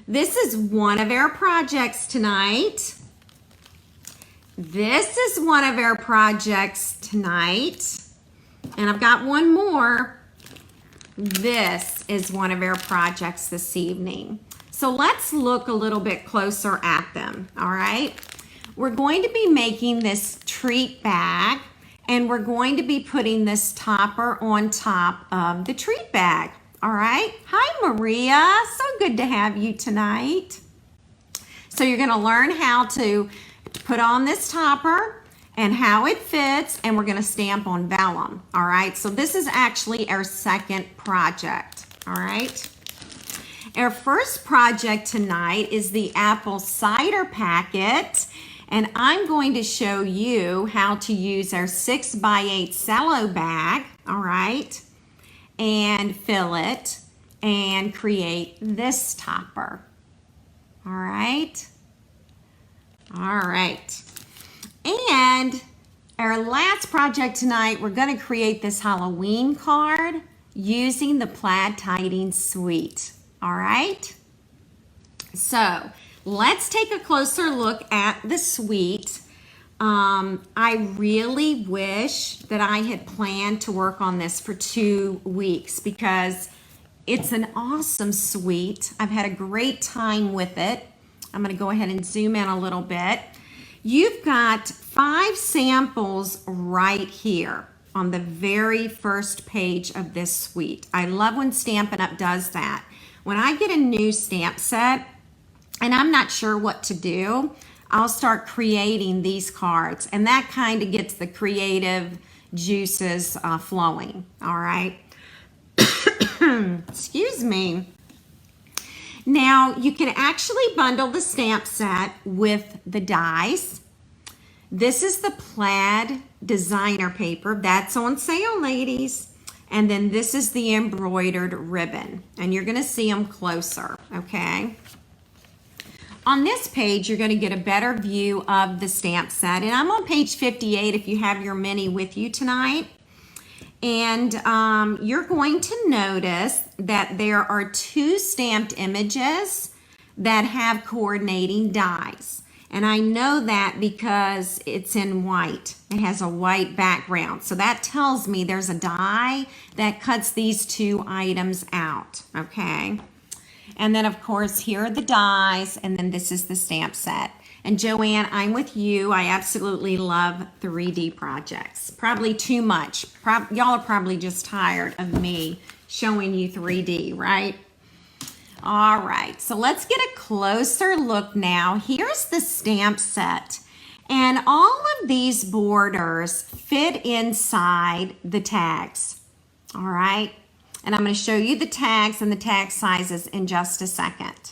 This is one of our projects tonight. This is one of our projects tonight. And I've got one more. This is one of our projects this evening. So let's look a little bit closer at them, all right? We're going to be making this treat bag, and we're going to be putting this topper on top of the treat bag, all right? Hi, Maria. So good to have you tonight. So you're going to learn how to put on this topper and how it fits, and we're going to stamp on vellum, all right? So this is actually our second project, all right? Our first project tonight is the apple cider packet, and I'm going to show you how to use our 6x8 cello bag, all right, and fill it and create this topper, all right? All right. And our last project tonight, we're going to create this Halloween card using the plaid Tidings suite. All right. So let's take a closer look at the suite. I really wish that I had planned to work on this for 2 weeks because it's an awesome suite. I've had a great time with it. I'm going to go ahead and zoom in a little bit. You've got 5 samples right here on the very first page of this suite. I love when Stampin' Up! Does that. When I get a new stamp set and I'm not sure what to do, I'll start creating these cards, and that kind of gets the creative juices flowing, all right? Excuse me. Now, you can actually bundle the stamp set with the dies. This is the plaid designer paper. That's on sale, ladies. And then this is the embroidered ribbon. And you're going to see them closer, okay? On this page, you're going to get a better view of the stamp set. And I'm on page 58 if you have your mini with you tonight. And you're going to notice that there are 2 stamped images that have coordinating dies. And I know that because it's in white. It has a white background. So that tells me there's a die that cuts these 2 items out, okay? And then, of course, here are the dies, and then this is the stamp set. And Joanne, I'm with you. I absolutely love 3D projects. Probably too much. Y'all are probably just tired of me showing you 3D, right? All right, so let's get a closer look now. Here's the stamp set. And all of these borders fit inside the tags, all right? And I'm going to show you the tags and the tag sizes in just a second.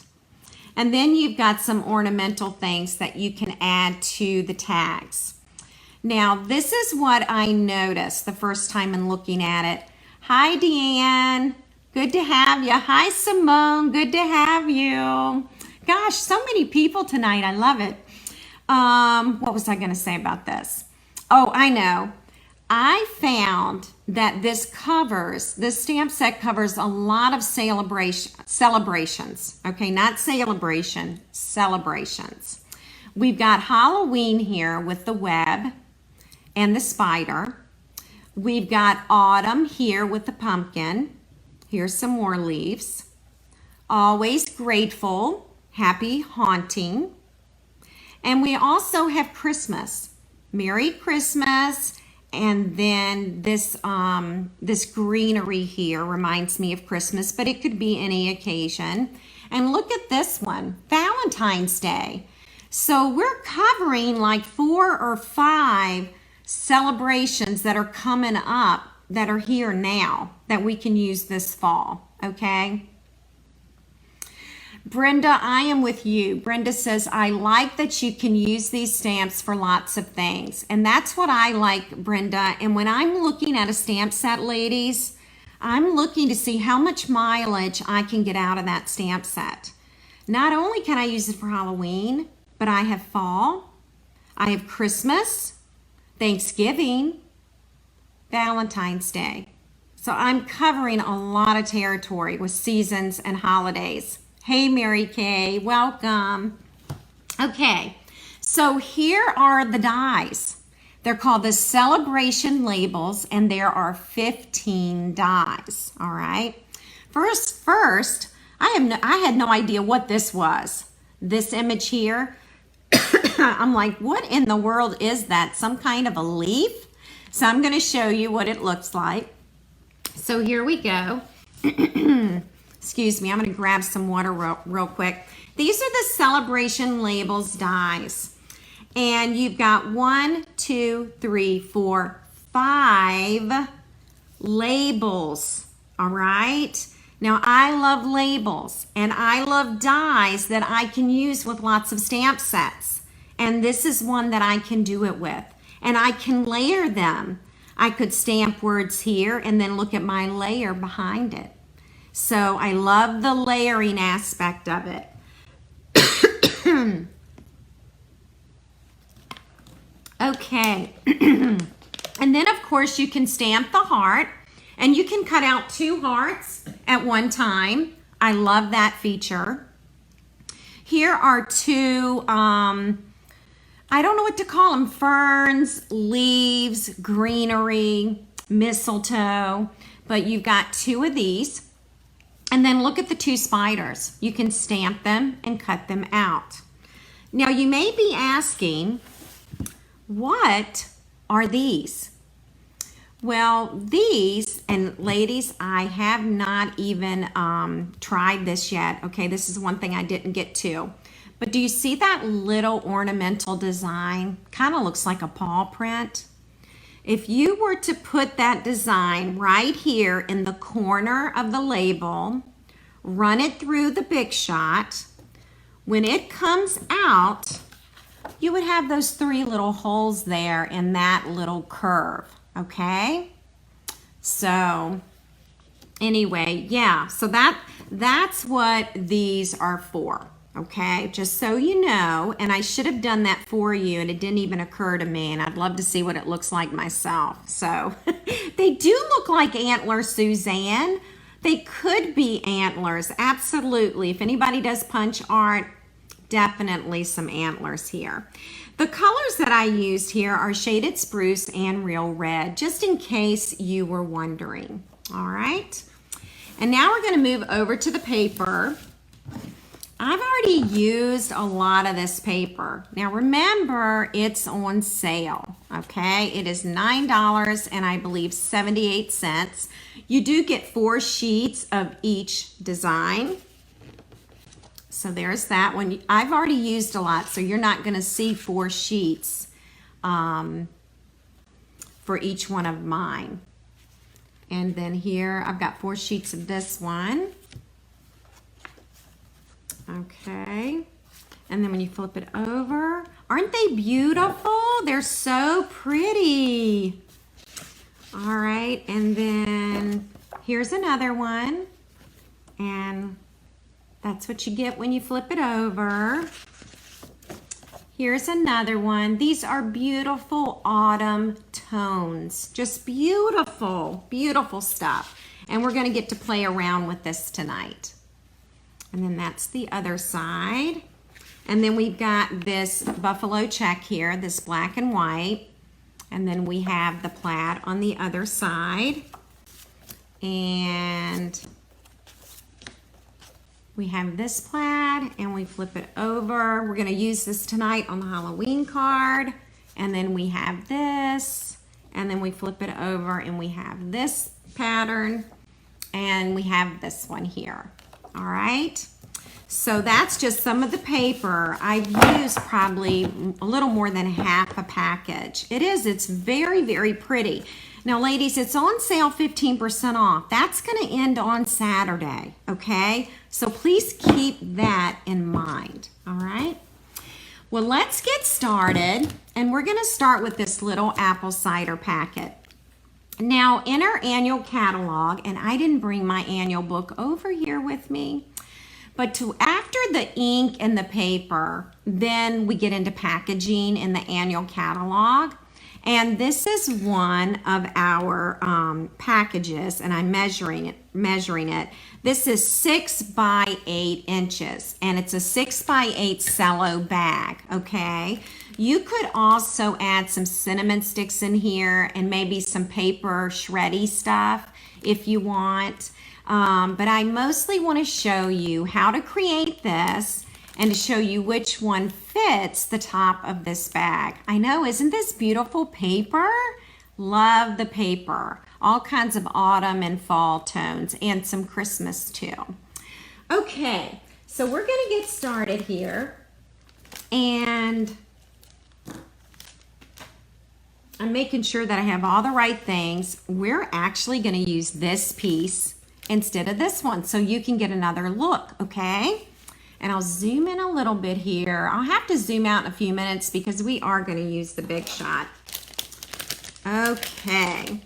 And then you've got some ornamental things that you can add to the tags. Now, this is what I noticed the first time in looking at it. Hi, Deanne. Good to have you. Hi, Simone. Good to have you. Gosh, so many people tonight. I love it. What was I going to say about this? Oh, I know. I found that this stamp set covers a lot of celebrations. Okay, not celebration, celebrations. We've got Halloween here with the web and the spider. We've got autumn here with the pumpkin. Here's some more leaves. Always grateful, happy haunting. And we also have Christmas. Merry Christmas. And then this greenery here reminds me of Christmas, but it could be any occasion. And look at this one, Valentine's Day. So we're covering like 4 or 5 celebrations that are coming up that are here now that we can use this fall, okay? Brenda, I am with you. Brenda says, I like that you can use these stamps for lots of things. And that's what I like, Brenda. And when I'm looking at a stamp set, ladies, I'm looking to see how much mileage I can get out of that stamp set. Not only can I use it for Halloween, but I have fall, I have Christmas, Thanksgiving, Valentine's Day. So I'm covering a lot of territory with seasons and holidays. Hey, Mary Kay, welcome. Okay, so here are the dies. They're called the celebration labels, and there are 15 dies. All right. First, I had no idea what this was. This image here. I'm like, what in the world is that? Some kind of a leaf? So I'm going to show you what it looks like. So here we go. Excuse me, I'm going to grab some water real quick. These are the celebration labels dies. And you've got 1, 2, 3, 4, 5 labels. All right. Now I love labels and I love dies that I can use with lots of stamp sets. And this is one that I can do it with. And I can layer them. I could stamp words here and then look at my layer behind it. So I love the layering aspect of it. Okay. And then of course you can stamp the heart and you can cut out 2 hearts at one time. I love that feature. Here are 2, I don't know what to call them, ferns, leaves, greenery, mistletoe, but you've got 2 of these. And then look at the 2 spiders. You can stamp them and cut them out. Now you may be asking, what are these? Well, these, and ladies, I have not even tried this yet. Okay, this is one thing I didn't get to. But do you see that little ornamental design? Kind of looks like a paw print. If you were to put that design right here in the corner of the label, run it through the Big Shot, when it comes out, you would have those 3 little holes there in that little curve, okay? So anyway, yeah, so that's what these are for. Okay, just so you know, and I should have done that for you and it didn't even occur to me, and I'd love to see what it looks like myself. So they do look like antlers, Suzanne. They could be antlers, absolutely. If anybody does punch art, definitely some antlers here. The colors that I used here are shaded spruce and real red, just in case you were wondering. All right, and now we're going to move over to the paper. I've already used a lot of this paper. Now remember, it's on sale, okay? It is $9 and I believe 78 cents. You do get 4 sheets of each design. So there's that one. I've already used a lot, so you're not gonna see 4 sheets for each one of mine. And then here, I've got 4 sheets of this one. Okay, and then when you flip it over, aren't they beautiful? They're so pretty. All right, and then here's another one, and that's what you get when you flip it over. Here's another one. These are beautiful autumn tones, just beautiful, beautiful stuff. And we're gonna get to play around with this tonight. And then that's the other side. And then we've got this buffalo check here, this black and white. And then we have the plaid on the other side. And we have this plaid and we flip it over. We're gonna use this tonight on the Halloween card. And then we have this, and then we flip it over and we have this pattern, and we have this one here. All right, so that's just some of the paper. I've used probably a little more than half a package. It's very, very pretty. Now, ladies, it's on sale 15% off. That's gonna end on Saturday, okay? So please keep that in mind, all right? Well, let's get started, and we're gonna start with this little apple cider packet. Now, in our annual catalog, and I didn't bring my annual book over here with me, but after the ink and the paper, then we get into packaging in the annual catalog. And this is one of our packages, and I'm measuring it. This is 6 by 8 inches, and it's a 6 by 8 cello bag, okay? You could also add some cinnamon sticks in here and maybe some paper shreddy stuff if you want. But I mostly want to show you how to create this and to show you which one fits the top of this bag. I know, isn't this beautiful paper? Love the paper. All kinds of autumn and fall tones and some Christmas too. Okay, so we're gonna get started here. And I'm making sure that I have all the right things. We're actually gonna use this piece instead of this one so you can get another look, okay? And I'll zoom in a little bit here. I'll have to zoom out in a few minutes because we are going to use the big shot. Okay.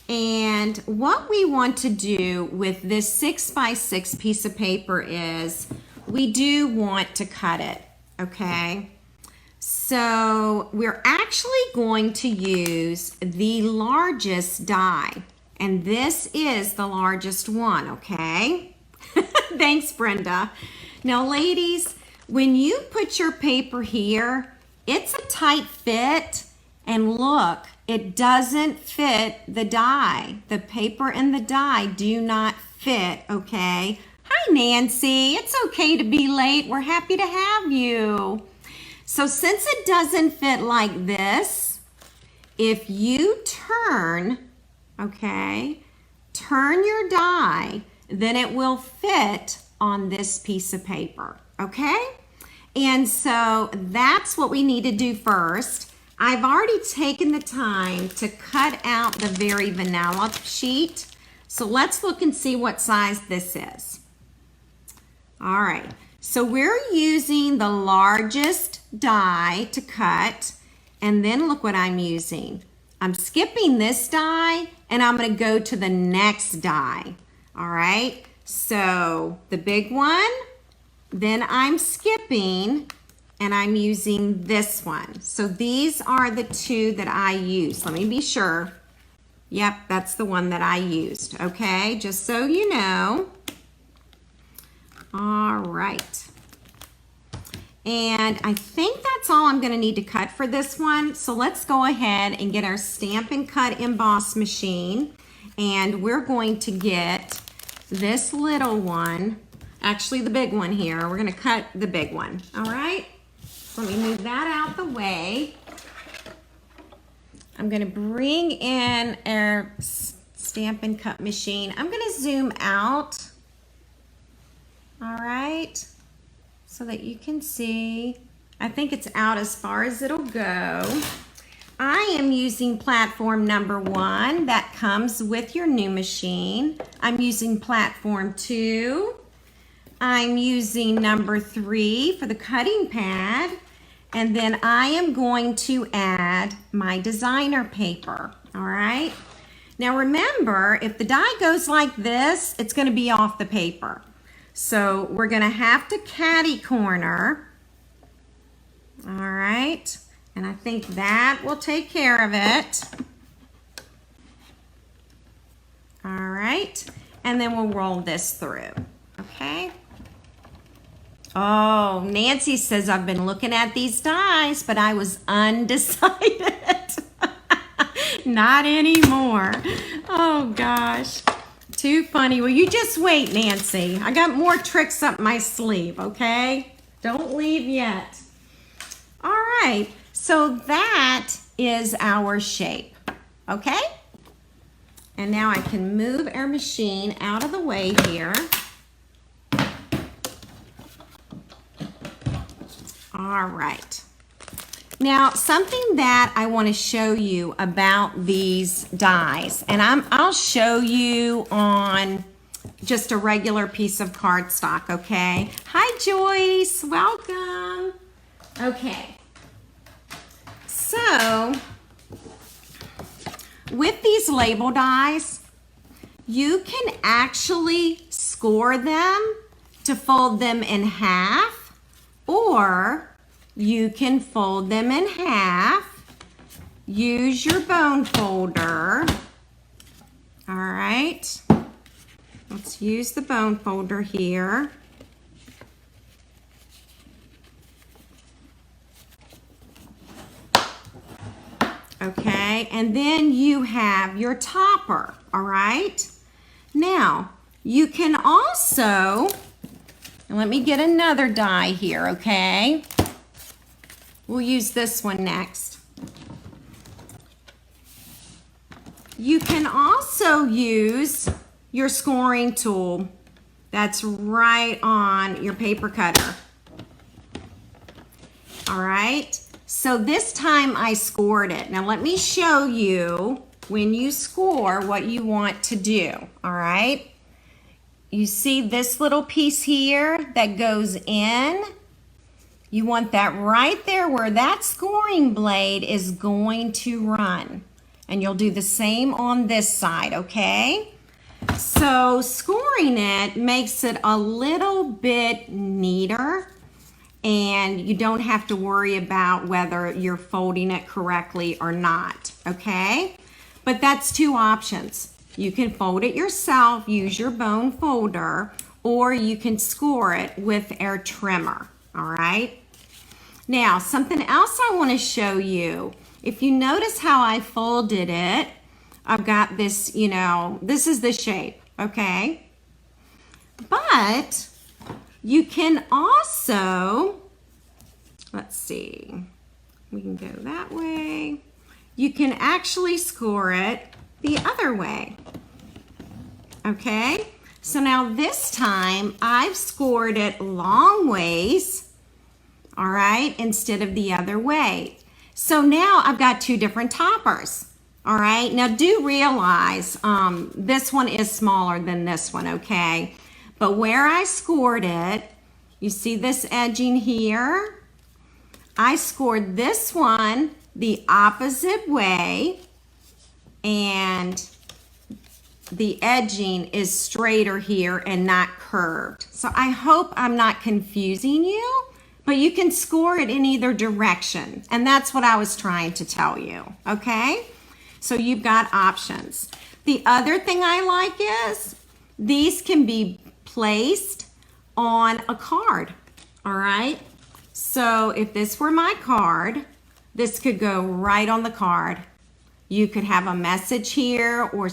And what we want to do with this 6 by 6 piece of paper is we do want to cut it, okay? So we're actually going to use the largest die. And this is the largest one, okay? Thanks, Brenda. Now, ladies, when you put your paper here, it's a tight fit, and look, it doesn't fit the die. The paper and the die do not fit, okay? Hi, Nancy. It's okay to be late. We're happy to have you. So since it doesn't fit like this, if you turn, okay, turn your die, then it will fit on this piece of paper, okay? And so that's what we need to do first. I've already taken the time to cut out the very vanilla sheet. So let's look and see what size this is. All right, so we're using the largest die to cut, and then look what I'm using. I'm skipping this die, and I'm gonna go to the next die, all right? So the big one, then I'm skipping and I'm using this one. So these are the two that I use. Let me be sure. Yep, that's the one that I used, okay? Just so you know. All right. And I think that's all I'm gonna need to cut for this one. So let's go ahead and get our Stamp and Cut emboss machine. And we're going to get this little one, actually the big one here. We're gonna cut the big one, all right? So let me move that out the way. I'm gonna bring in our Stamp and Cut machine. I'm gonna zoom out, all right? So that you can see. I think it's out as far as it'll go. I am using platform number 1 that comes with your new machine. I'm using platform 2. I'm using number 3 for the cutting pad. And then I am going to add my designer paper, all right? Now remember, if the die goes like this, it's gonna be off the paper. So we're gonna have to catty corner, all right? And I think that will take care of it. All right, and then we'll roll this through, okay? Oh, Nancy says, I've been looking at these dies, but I was undecided. Not anymore. Oh gosh, too funny. Well, you just wait, Nancy. I got more tricks up my sleeve, okay? Don't leave yet. All right. So that is our shape, okay? And now I can move our machine out of the way here. All right. Now, something that I want to show you about these dies, and I'll show you on just a regular piece of cardstock, okay? Hi, Joyce. Welcome. Okay. So, with these label dies, you can actually score them to fold them in half, or you can fold them in half use your bone folder. All right. Let's use the bone folder here. Okay, and then you have your topper, all right? Now, you can also, let me get another die here, okay? We'll use this one next. You can also use your scoring tool that's right on your paper cutter. All right, so this time I scored it. Now let me show you when you score what you want to do, all right? You see this little piece here that goes in? You want that right there where that scoring blade is going to run. And you'll do the same on this side, okay? So scoring it makes it a little bit neater, and you don't have to worry about whether you're folding it correctly or not, okay? But that's two options. You can fold it yourself, use your bone folder, or you can score it with our trimmer, all right? Now, something else I want to show you. If you notice how I folded it, I've got this, you know, this is the shape, okay? But you can also, let's see, we can go that way. You can actually score it the other way, okay? So now this time I've scored it long ways, all right, instead of the other way. So now I've got two different toppers, all right? Now do realize this one is smaller than this one, okay? But where I scored it, you see this edging here? I scored this one the opposite way, and the edging is straighter here and not curved. So I hope I'm not confusing you, but you can score it in either direction. And that's what I was trying to tell you, okay? So you've got options. The other thing I like is these can be placed on a card, all right? So if this were my card, this could go right on the card. You could have a message here or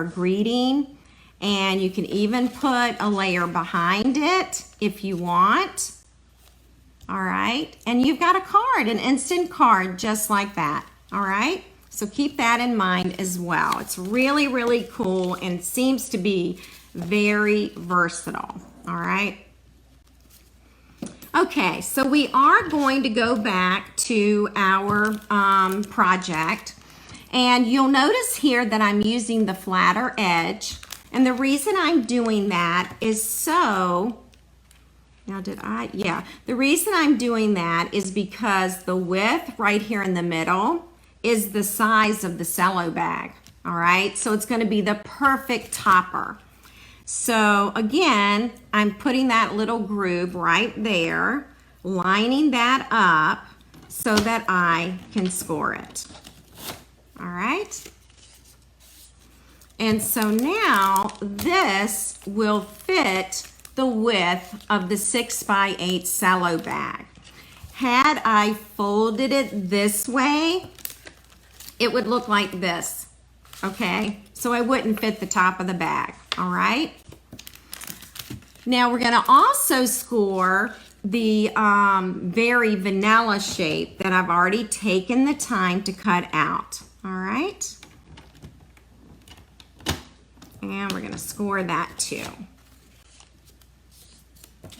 greeting, and you can even put a layer behind it if you want. All right, and you've got a card, an instant card just like that, all right? So keep that in mind as well. It's really, really cool and seems to be very versatile, all right? Okay, so we are going to go back to our project, and you'll notice here that I'm using the flatter edge, and the reason I'm doing that is so, the reason I'm doing that is because the width right here in the middle is the size of the cello bag, all right? So it's gonna be the perfect topper. So again, I'm putting that little groove right there, lining that up so that I can score it, all right? And so now this will fit the width of the 6x8 cello bag. Had I folded it this way, it would look like this, okay? So it wouldn't fit the top of the bag, all right? Now we're gonna also score the very vanilla shape that I've already taken the time to cut out, all right? And we're gonna score that too.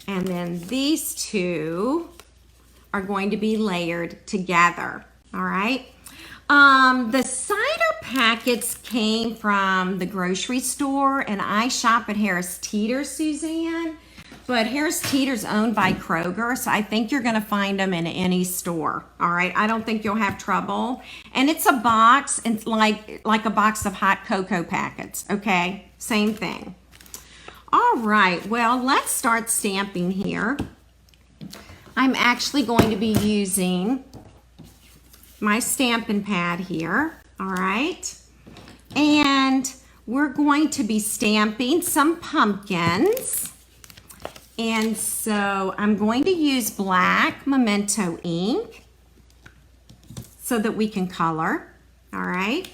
And then these two are going to be layered together, all right? The cider packets came from the grocery store, and I shop at Harris Teeter, Suzanne, but Harris Teeter's owned by Kroger, so I think you're gonna find them in any store, all right? I don't think you'll have trouble. And it's a box, it's like a box of hot cocoa packets, okay? Same thing. All right, well, let's start stamping here. I'm actually going to be using my Stampin' Pad here, all right? And we're going to be stamping some pumpkins. And so I'm going to use black Memento ink so that we can color, all right?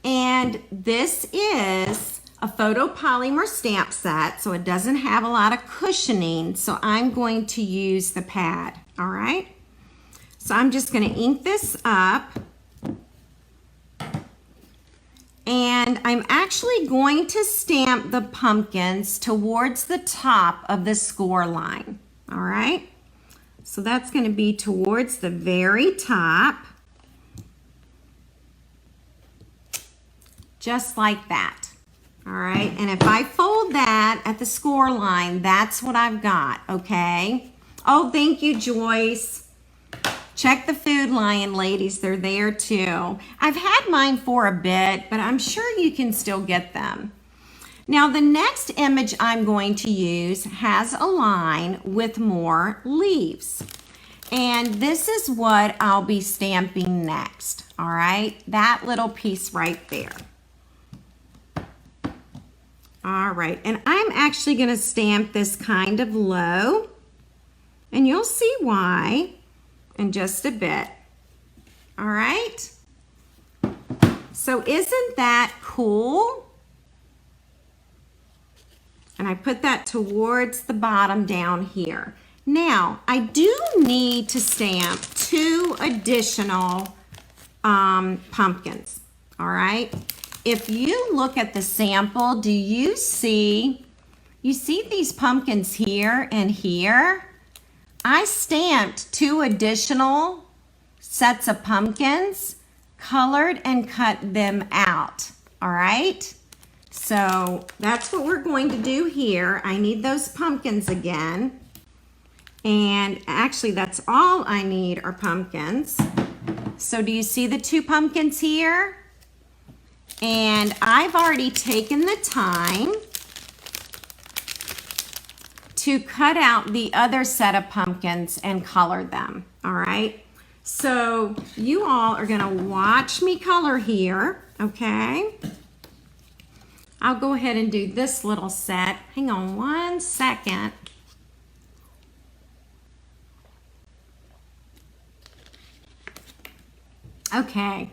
And this is a photopolymer stamp set, so it doesn't have a lot of cushioning, so I'm going to use the pad, all right? So I'm just going to ink this up. And I'm actually going to stamp the pumpkins towards the top of the score line, all right? So that's going to be towards the very top, just like that, all right? And if I fold that at the score line, that's what I've got, okay? Oh, thank you, Joyce. Check the Food Lion, ladies. They're there too. I've had mine for a bit, but I'm sure you can still get them. Now, the next image I'm going to use has a line with more leaves. And this is what I'll be stamping next, all right? That little piece right there. All right, and I'm actually going to stamp this kind of low, and you'll see why in just a bit. All right, so isn't that cool? And I put that towards the bottom down here. Now I do need to stamp 2 additional pumpkins. All right, if you look at the sample, do you see these pumpkins here and here? I stamped 2 additional sets of pumpkins, colored and cut them out, all right? So that's what we're going to do here. I need those pumpkins again. And actually that's all I need are pumpkins. So do you see the 2 pumpkins here? And I've already taken the time to cut out the other set of pumpkins and color them, all right? So you all are gonna watch me color here, okay? I'll go ahead and do this little set. Hang on one second. Okay,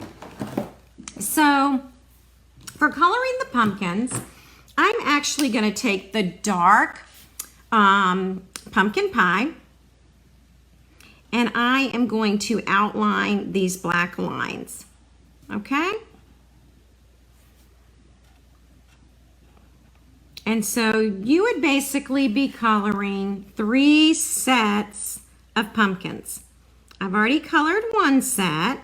so for coloring the pumpkins, I'm actually gonna take the dark pumpkin pie, and I am going to outline these black lines, okay? And so you would basically be coloring 3 sets of pumpkins. I've already colored 1 set.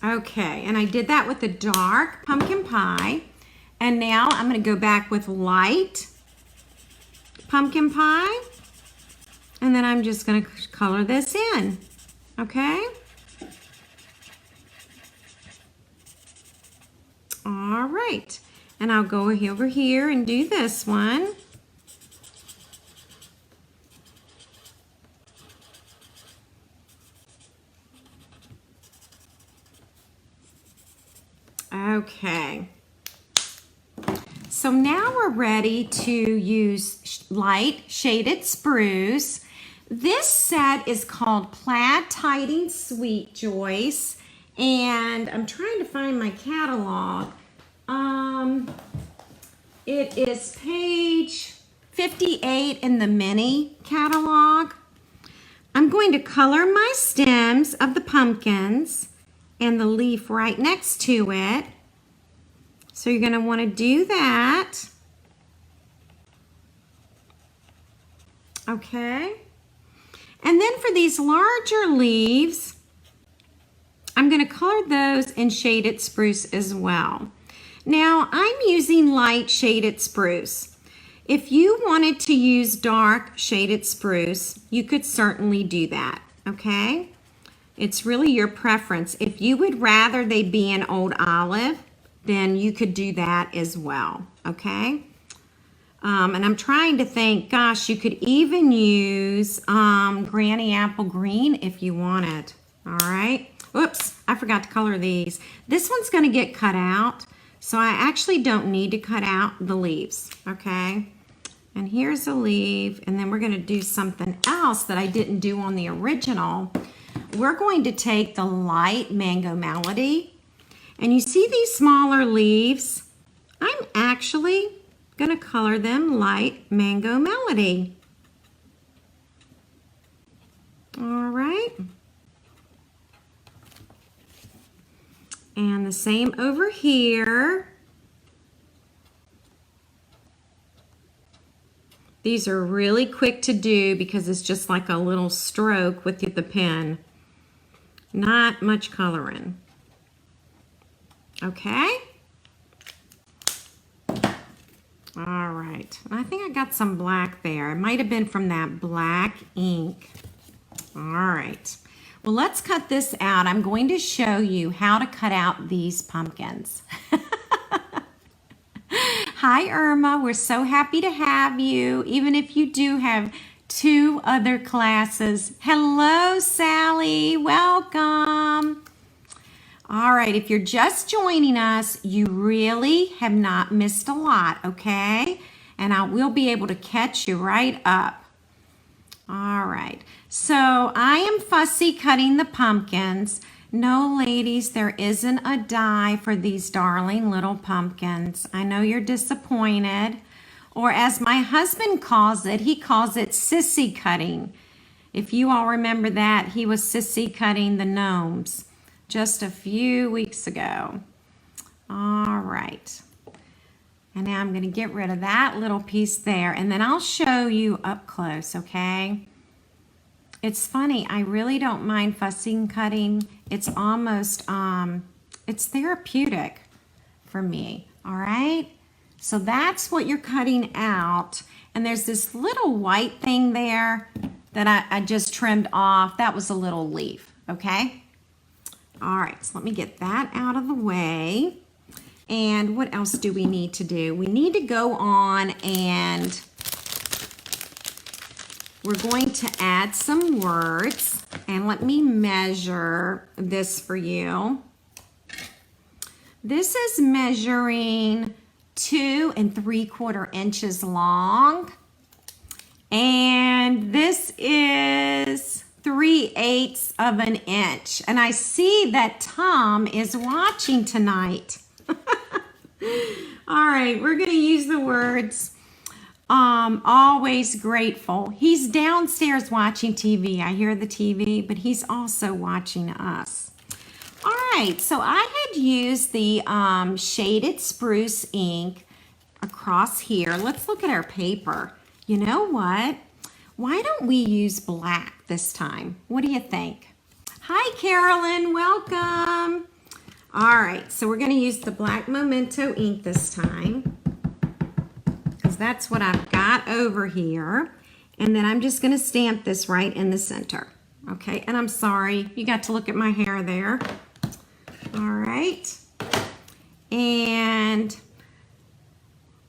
Okay, and I did that with the dark pumpkin pie. And now I'm going to go back with light pumpkin pie. And then I'm just going to color this in, okay? All right, and I'll go over here and do this one. Okay, so now we're ready to use light shaded sprues. This set is called Plaid Tidings Sweet, Joyce, and I'm trying to find my catalog. It is page 58 in the mini catalog. I'm going to color my stems of the pumpkins and the leaf right next to it. So you're going to want to do that. Okay. And then for these larger leaves, I'm going to color those in shaded spruce as well. Now I'm using light shaded spruce. If you wanted to use dark shaded spruce, you could certainly do that, okay? It's really your preference. If you would rather they be an old olive, then you could do that as well, okay? And I'm trying to think, gosh, you could even use Granny Apple Green if you wanted. All right. Oops, I forgot to color these. This one's going to get cut out, so I actually don't need to cut out the leaves, okay? And here's a leaf, and then we're going to do something else that I didn't do on the original. We're going to take the light Mango Melody, and you see these smaller leaves? I'm actually going to color them light Mango Melody. All right. And the same over here. These are really quick to do because it's just like a little stroke with the pen. Not much coloring. Okay. All right. I think I got some black there. It might have been from that black ink. All right. Well, let's cut this out. I'm going to show you how to cut out these pumpkins. Hi, Irma. We're so happy to have you, even if you do have 2 other classes. Hello, Sally. Welcome. All right, if you're just joining us, you really have not missed a lot, okay? And I will be able to catch you right up. All right, so I am fussy cutting the pumpkins. No, ladies, there isn't a die for these darling little pumpkins. I know you're disappointed. Or as my husband calls it, he calls it sissy cutting. If you all remember that, he was sissy cutting the gnomes just a few weeks ago. All right. And now I'm going to get rid of that little piece there, and then I'll show you up close, okay? It's funny, I really don't mind fussing cutting. It's almost, it's therapeutic for me, all right? So that's what you're cutting out. And there's this little white thing there that I just trimmed off. That was a little leaf, okay? All right, so let me get that out of the way. And what else do we need to do? We need to go on and we're going to add some words. And let me measure this for you. This is measuring 2 3/4 inches long. And this is 3/8 of an inch. And I see that Tom is watching tonight. All right, we're going to use the words always grateful. He's downstairs watching TV. I hear the TV, but he's also watching us. All right, so I had used the shaded spruce ink across here. Let's look at our paper. You know what? Why don't we use black this time? What do you think? Hi, Carolyn. Welcome. All right, so we're going to use the black Memento ink this time because that's what I've got over here. And then I'm just going to stamp this right in the center. Okay, and I'm sorry, you got to look at my hair there. All right, and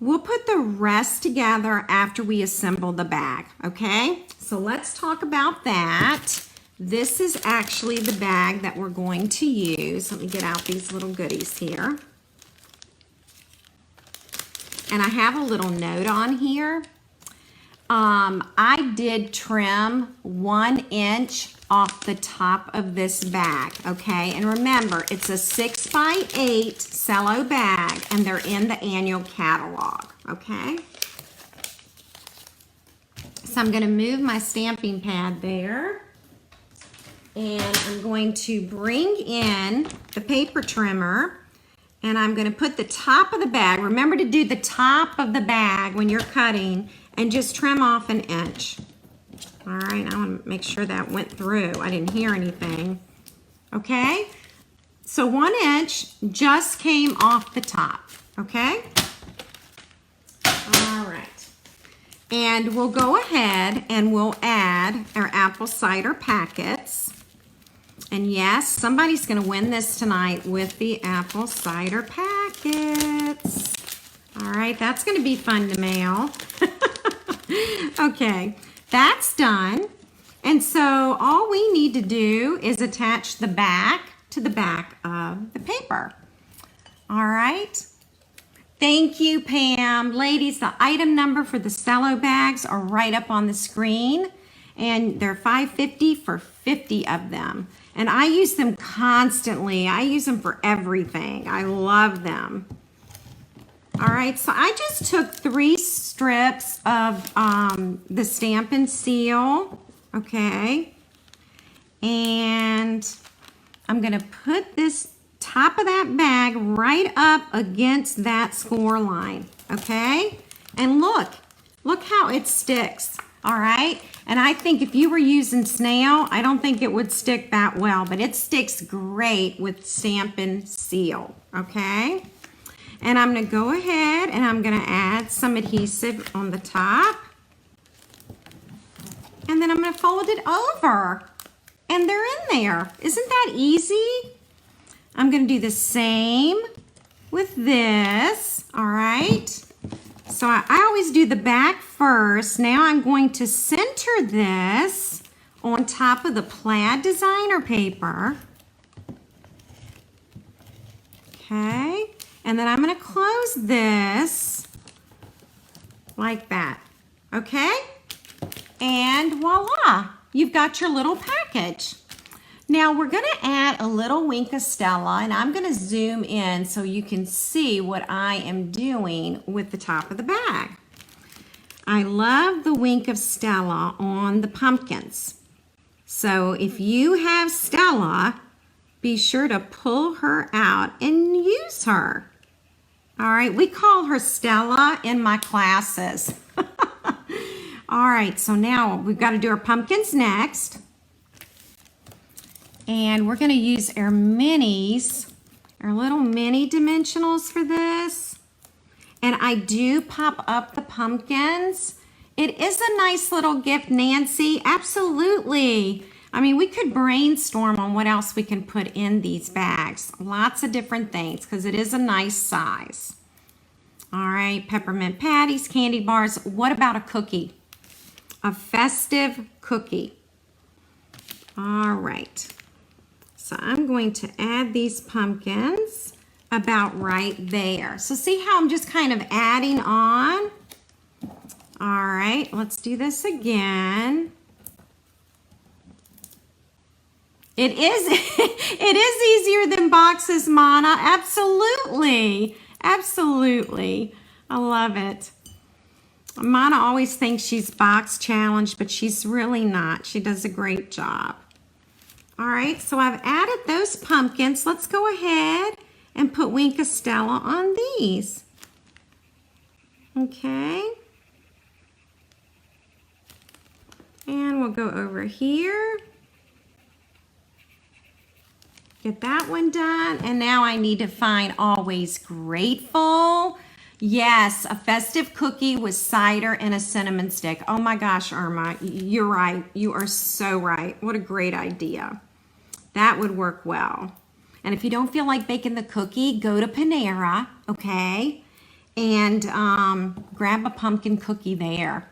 we'll put the rest together after we assemble the bag, okay? So let's talk about that. This is actually the bag that we're going to use. Let me get out these little goodies here. And I have a little note on here. I did trim 1 inch off the top of this bag, okay? And remember, it's a 6x8 cello bag, and they're in the annual catalog, okay? So I'm gonna move my stamping pad there. And I'm going to bring in the paper trimmer, and I'm going to put the top of the bag. Remember to do the top of the bag when you're cutting, and just trim off 1 inch. All right, I want to make sure that went through. I didn't hear anything. Okay, so 1 inch just came off the top. Okay. All right, and we'll go ahead and we'll add our apple cider packets. And yes, somebody's going to win this tonight with the apple cider packets. All right, that's going to be fun to mail. Okay, that's done. And so all we need to do is attach the back to the back of the paper. All right. Thank you, Pam. Ladies, the item number for the cello bags are right up on the screen, and they're $5.50 for 50 of them. And I use them constantly. I use them for everything. I love them. All right, so I just took 3 strips of the Stamp and Seal, okay? And I'm gonna put this top of that bag right up against that score line, okay? And look how it sticks, all right? And I think if you were using snail, I don't think it would stick that well, but it sticks great with Stamp and Seal, okay? And I'm gonna go ahead and I'm gonna add some adhesive on the top. And then I'm gonna fold it over. And they're in there. Isn't that easy? I'm gonna do the same with this, all right? So I always do the back first. Now I'm going to center this on top of the plaid designer paper. Okay, and then I'm gonna close this like that, okay? And voila, you've got your little package. Now we're gonna add a little wink of Stella, and I'm gonna zoom in so you can see what I am doing with the top of the bag. I love the wink of Stella on the pumpkins. So if you have Stella, be sure to pull her out and use her. All right, we call her Stella in my classes. All right, so now we've got to do our pumpkins next. And we're going to use our minis, our little mini dimensionals for this. And I do pop up the pumpkins. It is a nice little gift, Nancy. Absolutely. I mean, we could brainstorm on what else we can put in these bags. Lots of different things because it is a nice size. All right, peppermint patties, candy bars. What about a cookie? A festive cookie. All right. So I'm going to add these pumpkins about right there. So see how I'm just kind of adding on? All right, let's do this again. It is easier than boxes, Mana. Absolutely. Absolutely. I love it. Mana always thinks she's box challenged, but she's really not. She does a great job. All right, so I've added those pumpkins. Let's go ahead and put Wink of Stella on these. Okay. And we'll go over here. Get that one done. And now I need to find Always Grateful. Yes, a festive cookie with cider and a cinnamon stick. Oh my gosh, Irma, you're right. You are so right. What a great idea. That would work well. And if you don't feel like baking the cookie, go to Panera, okay? And grab a pumpkin cookie there.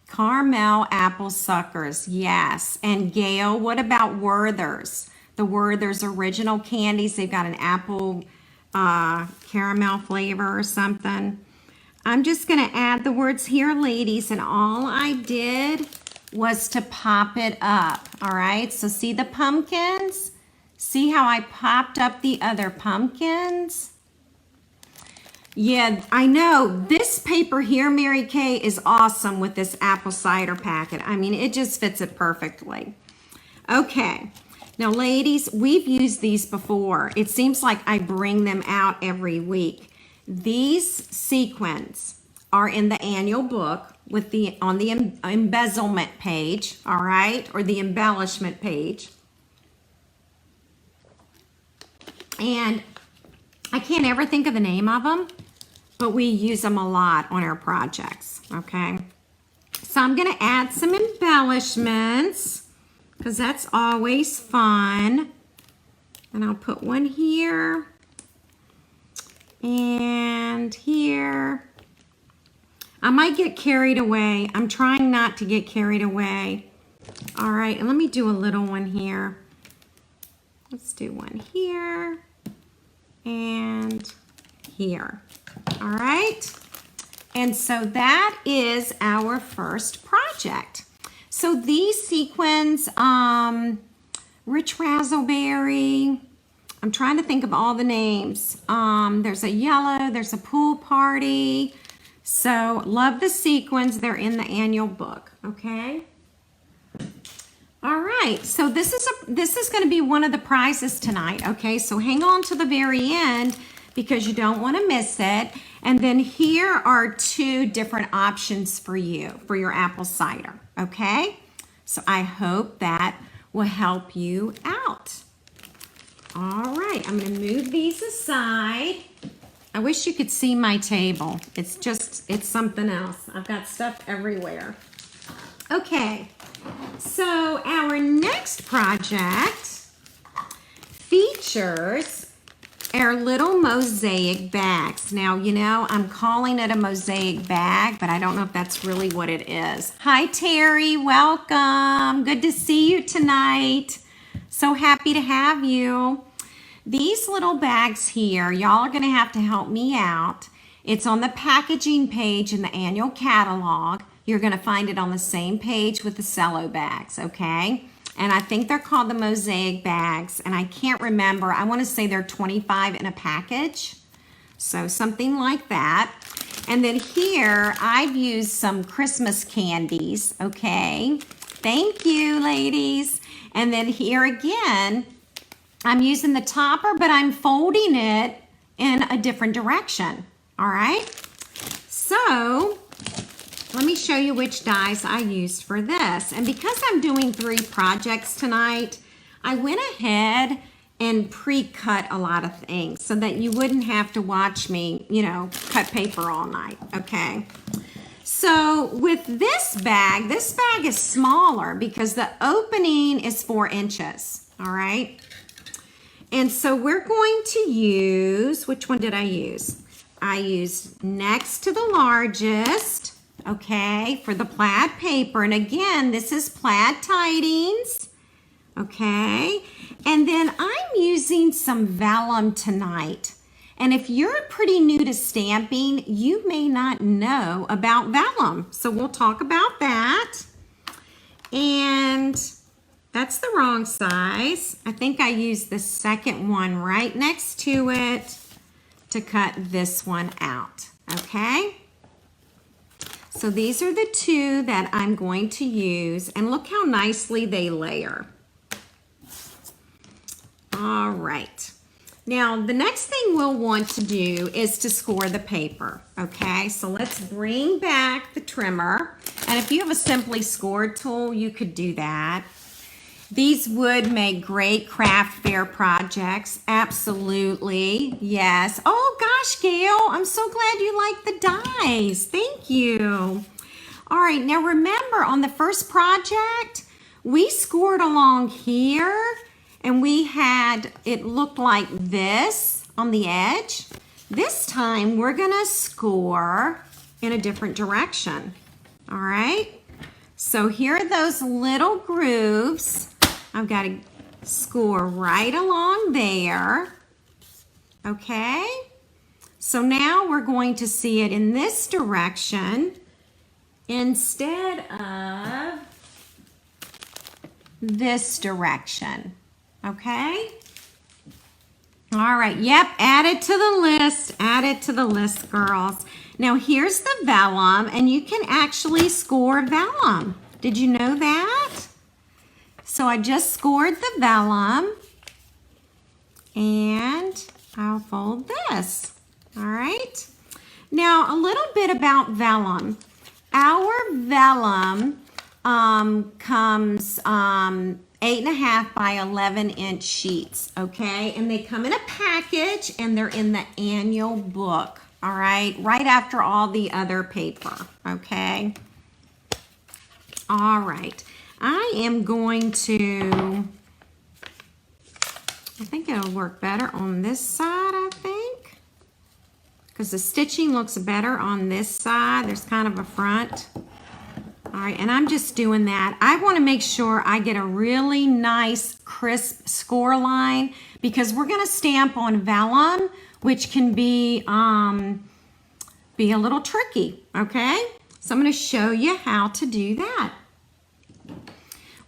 Caramel apple suckers, yes. And Gail, what about Werther's? The Werther's original candies, they've got an apple caramel flavor or something. I'm just gonna add the words here, ladies, and all I did was to pop it up, all right? So see the pumpkins? See how I popped up the other pumpkins? Yeah, I know. This paper here, Mary Kay, is awesome with this apple cider packet. I mean, it just fits it perfectly. Okay. Now, ladies, we've used these before. It seems like I bring them out every week. These sequins are in the annual book with on the embezzlement page, all right, or the embellishment page. And I can't ever think of the name of them, but we use them a lot on our projects, okay? So I'm gonna add some embellishments because that's always fun. And I'll put one here. And here. I might get carried away. I'm trying not to get carried away. All right, and let me do a little one here. Let's do one here and here. All right. And so that is our first project. So these sequins, Rich Razzleberry, I'm trying to think of all the names. There's a yellow, there's a pool party. So love the sequins. They're in the annual book, okay? All right, so this is going to be one of the prizes tonight, okay? So hang on to the very end because you don't want to miss it. And then here are two different options for you for your apple cider, okay? So I hope that will help you out. All right, I'm going to move these aside. I wish you could see my table. It's something else. I've got stuff everywhere. Okay, so our next project features our little mosaic bags. Now, you know, I'm calling it a mosaic bag, but I don't know if that's really what it is. Hi, Terry. Welcome. Good to see you tonight. So happy to have you. These little bags here, y'all are going to have to help me out. It's on the packaging page in the annual catalog. You're going to find it on the same page with the cello bags, okay? And I think they're called the Mosaic Bags, and I can't remember. I want to say they're 25 in a package, so something like that. And then here, I've used some Christmas candies, okay? Thank you, ladies. And then here again, I'm using the topper, but I'm folding it in a different direction, all right? So let me show you which dies I used for this. And because I'm doing 3 projects tonight, I went ahead and pre-cut a lot of things so that you wouldn't have to watch me, you know, cut paper all night, okay? So with this bag is smaller because the opening is 4 inches, all right? And so we're going to use, which one did I use? I used next to the largest, okay, for the plaid paper. And again, this is plaid Tidings, okay? And then I'm using some vellum tonight. And if you're pretty new to stamping, you may not know about vellum. So we'll talk about that. And that's the wrong size. I think I used the second one right next to it to cut this one out, okay? So these are the 2 that I'm going to use, and look how nicely they layer. All right. Now, the next thing we'll want to do is to score the paper, okay? So let's bring back the trimmer, and if you have a simply scored tool, you could do that. These would make great craft fair projects. Absolutely. Yes. Oh, gosh, Gail, I'm so glad you like the dies. Thank you. All right. Now, remember, on the first project, we scored along here, and we had, it looked like this on the edge. This time, we're going to score in a different direction. All right. So here are those little grooves. I've got to score right along there, okay? So now we're going to see it in this direction instead of this direction, okay? All right, yep, add it to the list, girls. Now here's the vellum, and you can actually score vellum. Did you know that? So I just scored the vellum, and I'll fold this, all right? Now, a little bit about vellum. Our vellum comes 8.5 by 11-inch sheets, okay? And they come in a package, and they're in the annual book, all right? Right after all the other paper, okay? All right. I am going to, I think it'll work better on this side, I think. because the stitching looks better on this side. There's kind of a front. All right, and I'm just doing that. I want to make sure I get a really nice crisp score line because we're going to stamp on vellum, which can be a little tricky, okay? So I'm going to show you how to do that.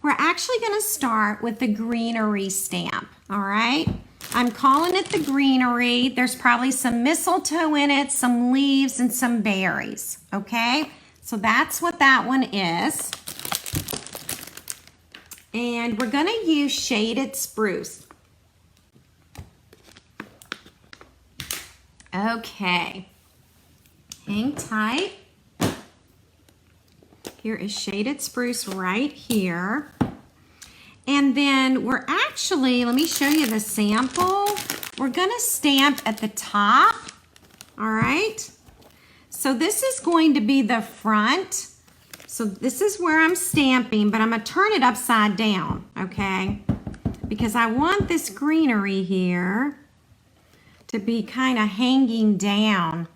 We're actually going to start with the Greenery Stamp, all right? I'm calling it the Greenery. There's probably some mistletoe in it, some leaves, and some berries, okay? So that's what that one is. And we're going to use shaded spruce. Okay. Hang tight. Here is shaded spruce right here. And then we're actually, let me show you the sample. We're going to stamp at the top. All right. So this is going to be the front. So this is where I'm stamping, but I'm going to turn it upside down, okay? Because I want this greenery here to be kind of hanging down.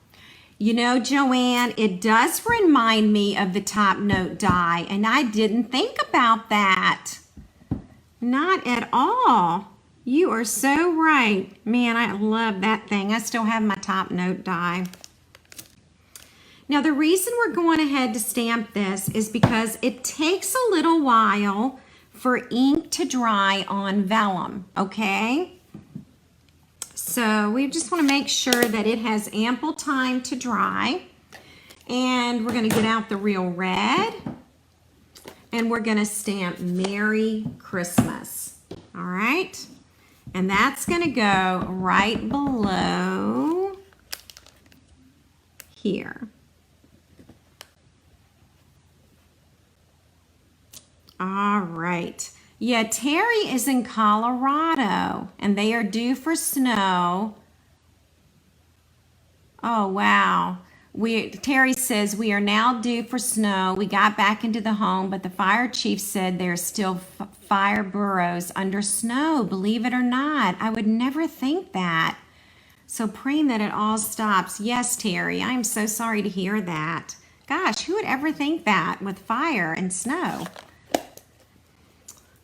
You know, Joanne, it does remind me of the top note die, and I didn't think about that. Not at all. You are so right. Man, I love that thing. I still have my top note die. Now, the reason we're going ahead to stamp this is because it takes a little while for ink to dry on vellum, okay? So we just want to make sure that it has ample time to dry. And we're going to get out the real red. And we're going to stamp Merry Christmas. All right? And that's going to go right below here. All right. Yeah, Terry is in Colorado, and they are due for snow. Oh, wow. Terry says, we are now due for snow. We got back into the home, but the fire chief said there's still fire burrows under snow, believe it or not. I would never think that. So praying that it all stops. Yes, Terry, I'm so sorry to hear that. Gosh, who would ever think that with fire and snow?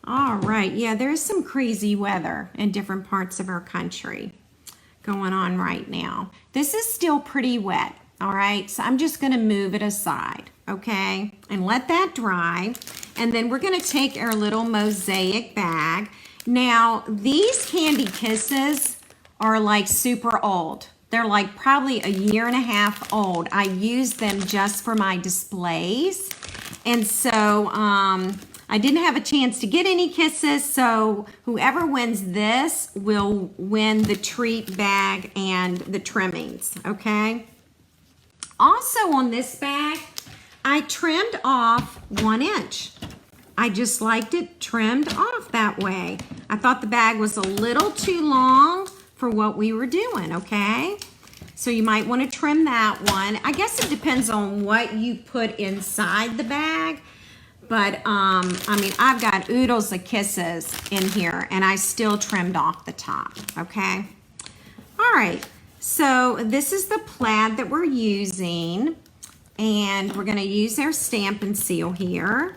All right, yeah, there's some crazy weather in different parts of our country going on right now. This is still pretty wet, all right? So I'm just gonna move it aside, okay? And let that dry. And then we're gonna take our little mosaic bag. Now, these Candy Kisses are like super old. They're like probably 1.5 years old. I use them just for my displays. And so, I didn't have a chance to get any kisses, so whoever wins this will win the treat bag and the trimmings, okay? Also on this bag, I trimmed off 1 inch. I just liked it trimmed off that way. I thought the bag was a little too long for what we were doing, okay? So you might want to trim that one. I guess it depends on what you put inside the bag. But, I mean, I've got oodles of kisses in here, and I still trimmed off the top, okay? All right, so this is the plaid that we're using, and we're going to use our stamp and seal here.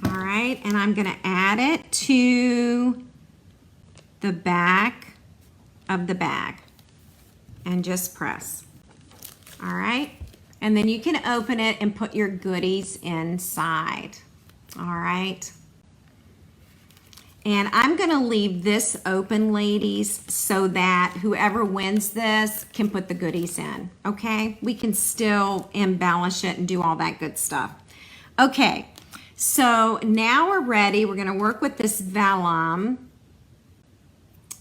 All right, and I'm going to add it to the back of the bag and just press. All right. And then you can open it and put your goodies inside. All right. And I'm going to leave this open, ladies, so that whoever wins this can put the goodies in. Okay. We can still embellish it and do all that good stuff. Okay. So now we're ready. We're going to work with this vellum.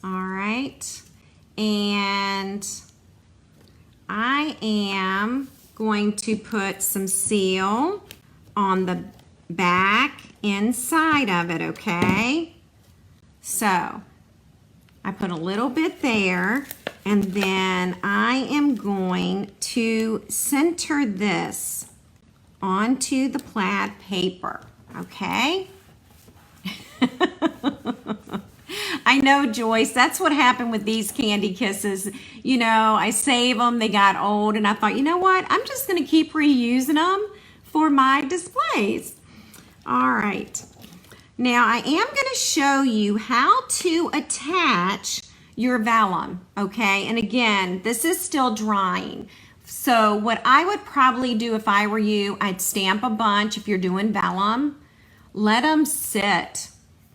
All right. And I am going to put some seal on the back inside of it, okay? So I put a little bit there, and then I am going to center this onto the plaid paper, okay? I know, Joyce, that's what happened with these Candy Kisses. You know, I save them, they got old, and I thought, you know what? I'm just going to keep reusing them for my displays. All right. Now, I am going to show you how to attach your vellum, okay? And again, this is still drying. So what I would probably do if I were you, I'd stamp a bunch if you're doing vellum. Let them sit,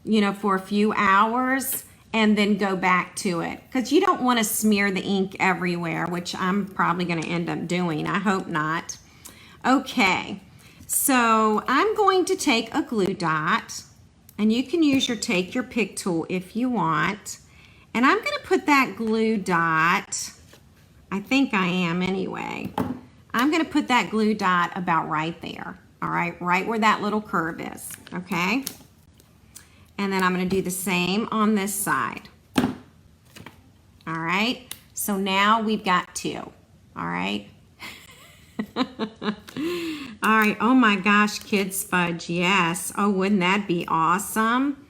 you know, for a few hours and then go back to it, because you don't want to smear the ink everywhere, which I'm probably going to end up doing. I hope not. Okay, so I'm going to take a glue dot, and you can use take your pick tool if you want, and I'm going to put that glue dot, I think I am anyway, I'm going to put that glue dot about right there. All right, right where that little curve is, okay? And then I'm going to do the same on this side. All right, so now we've got two. All right. All right, oh my gosh, Kids Fudge, yes. Oh, wouldn't that be awesome?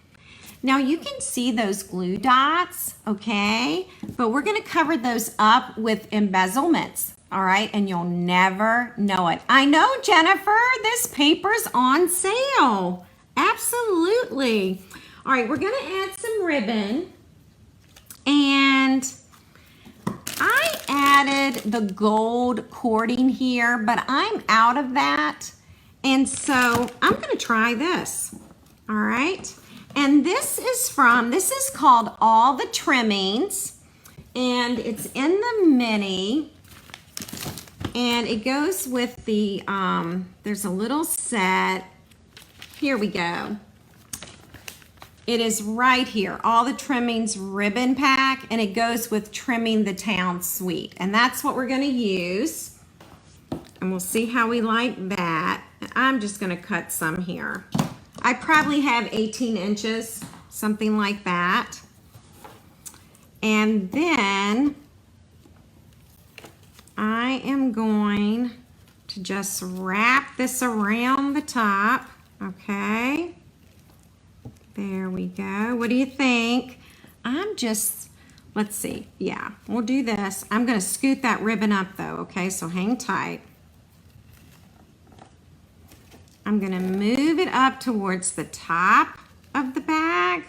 Now you can see those glue dots, okay? But we're going to cover those up with embezzlements. All right, and you'll never know it. I know, Jennifer, this paper's on sale. Absolutely. All right, we're gonna add some ribbon, and I added the gold cording here, but I'm out of that, and so I'm gonna try this. All right, and this is called All the Trimmings, and it's in the mini. And it goes with the, there's a little set. Here we go. It is right here, All the Trimmings ribbon pack, and it goes with Trimming the Town Suite. And that's what we're gonna use. And we'll see how we like that. I'm just gonna cut some here. I probably have 18 inches, something like that. And then I am going to just wrap this around the top, okay? There we go. What do you think? Let's see. Yeah, we'll do this. I'm going to scoot that ribbon up though, okay? So hang tight. I'm going to move it up towards the top of the bag.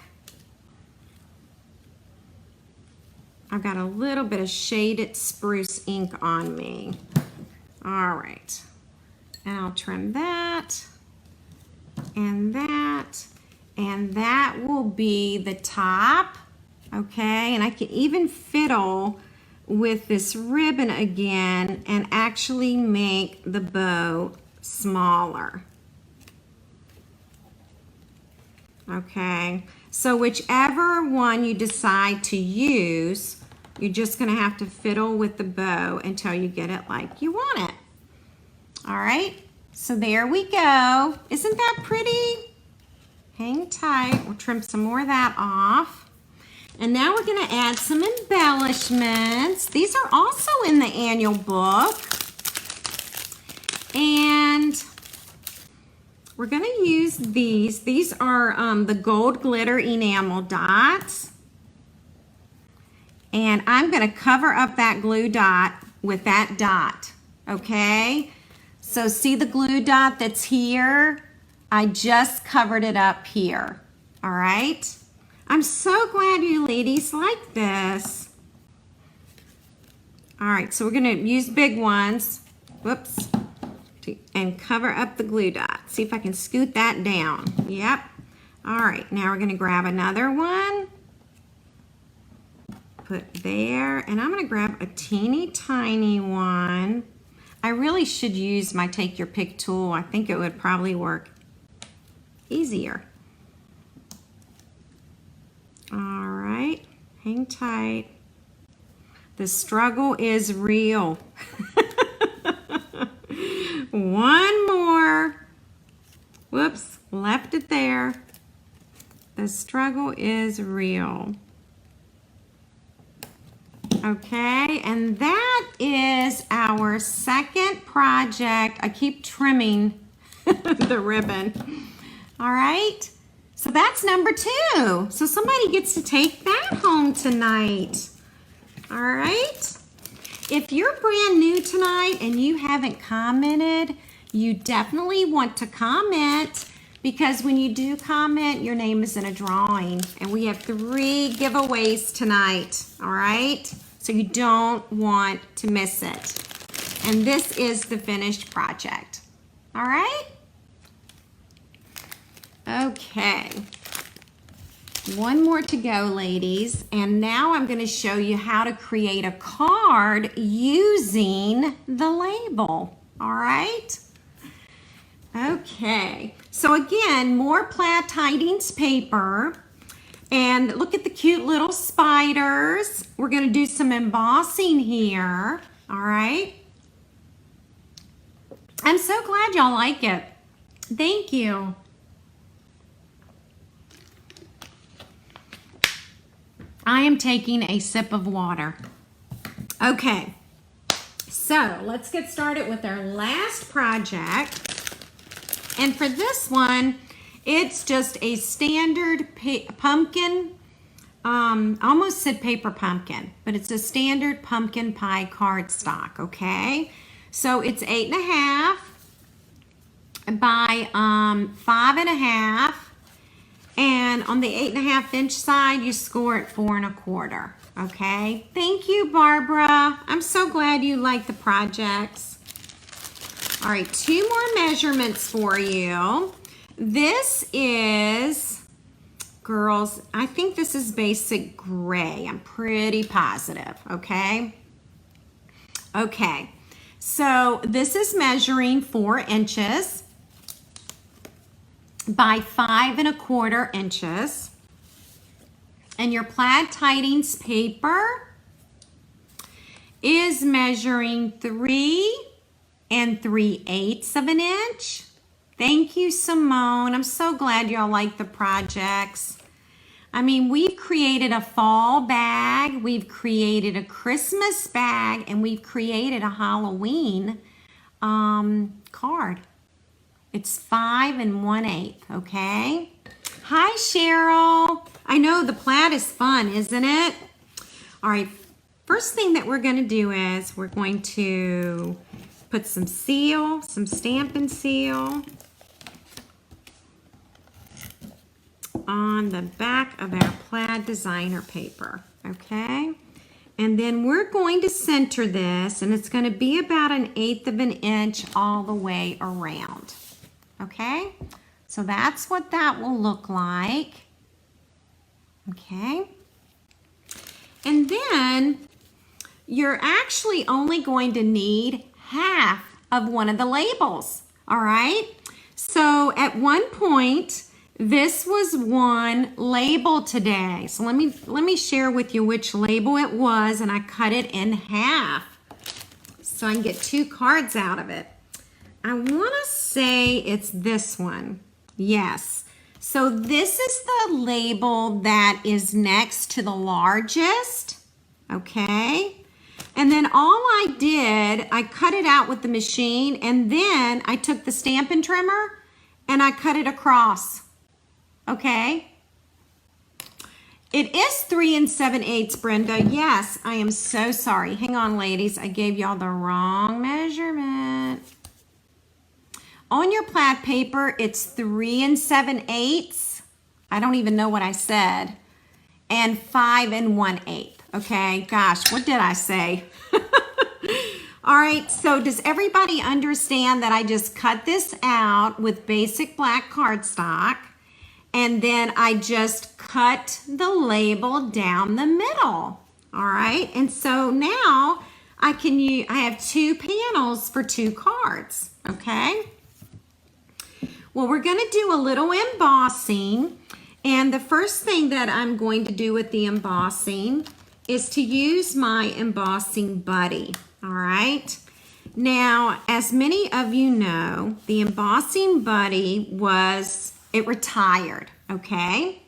I've got a little bit of shaded spruce ink on me. All right, and I'll trim that, and that will be the top, okay? And I can even fiddle with this ribbon again and actually make the bow smaller. Okay, so whichever one you decide to use, you're just gonna have to fiddle with the bow until you get it like you want it. All right, so there we go. Isn't that pretty? Hang tight, we'll trim some more of that off. And now we're gonna add some embellishments. These are also in the annual book. And we're gonna use these. These are the gold glitter enamel dots. And I'm gonna cover up that glue dot with that dot, okay? So see the glue dot that's here? I just covered it up here, all right? I'm so glad you ladies like this. All right, so we're gonna use big ones, whoops, and cover up the glue dot. See if I can scoot that down. Yep. All right, now we're gonna grab another one. Put there, and I'm gonna grab a teeny tiny one. I really should use my take your pick tool. I think it would probably work easier. All right, hang tight. The struggle is real. One more. Whoops, left it there. The struggle is real. Okay, and that is our second project. I keep trimming the ribbon. All right, So that's number 2. So somebody gets to take that home tonight. All right. If you're brand new tonight and you haven't commented, you definitely want to comment, because when you do comment, your name is in a drawing. And we have 3 giveaways tonight. All right. So you don't want to miss it. And this is the finished project. All right. Okay. One more to go, ladies. And now I'm going to show you how to create a card using the label. All right. Okay. So again, more plaid Tidings paper. And look at the cute little spiders. We're going to do some embossing here. All right. I'm so glad y'all like it. Thank you. I am taking a sip of water. Okay, so let's get started with our last project. And for this one, it's just a standard pumpkin, almost said paper pumpkin, but it's a standard pumpkin pie cardstock, okay? So it's 8.5 by 5.5. And on the 8.5 inch side, you score it 4 1/4. Okay. Thank you, Barbara. I'm so glad you like the projects. All right, 2 more measurements for you. This is, girls, I think this is basic gray. I'm pretty positive. Okay. Okay. So this is measuring 4 inches. By 5 1/4 inches. And your plaid Tidings paper is measuring 3 3/8 of an inch. Thank you, Simone. I'm so glad y'all like the projects. I mean, we've created a fall bag, we've created a Christmas bag, and we've created a Halloween card. It's 5 1/8, okay? Hi, Cheryl. I know the plaid is fun, isn't it? All right, first thing that we're gonna do is we're going to put some seal, some Stampin' Seal on the back of our plaid designer paper, okay? And then we're going to center this, and it's gonna be about 1/8 of an inch all the way around. Okay, so that's what that will look like. Okay, and then you're actually only going to need half of one of the labels. All right, so at one point this was one label today. So let me share with you which label it was, and I cut it in half so I can get 2 cards out of it. I want to say it's this one. Yes. So this is the label that is next to the largest. Okay. And then all I did, I cut it out with the machine, and then I took the Stampin' Trimmer and I cut it across. Okay. It is 3 7/8, Brenda. Yes, I am so sorry. Hang on, ladies. I gave y'all the wrong measurement. On your plaid paper, it's 3 7/8. I don't even know what I said. And 5 1/8. Okay, gosh, what did I say? All right, so does everybody understand that I just cut this out with basic black cardstock, and then I just cut the label down the middle? All right, and so now I have 2 panels for 2 cards, okay? Well, we're going to do a little embossing, and the first thing that I'm going to do with the embossing is to use my embossing buddy, all right? Now, as many of you know, the embossing buddy it retired, okay?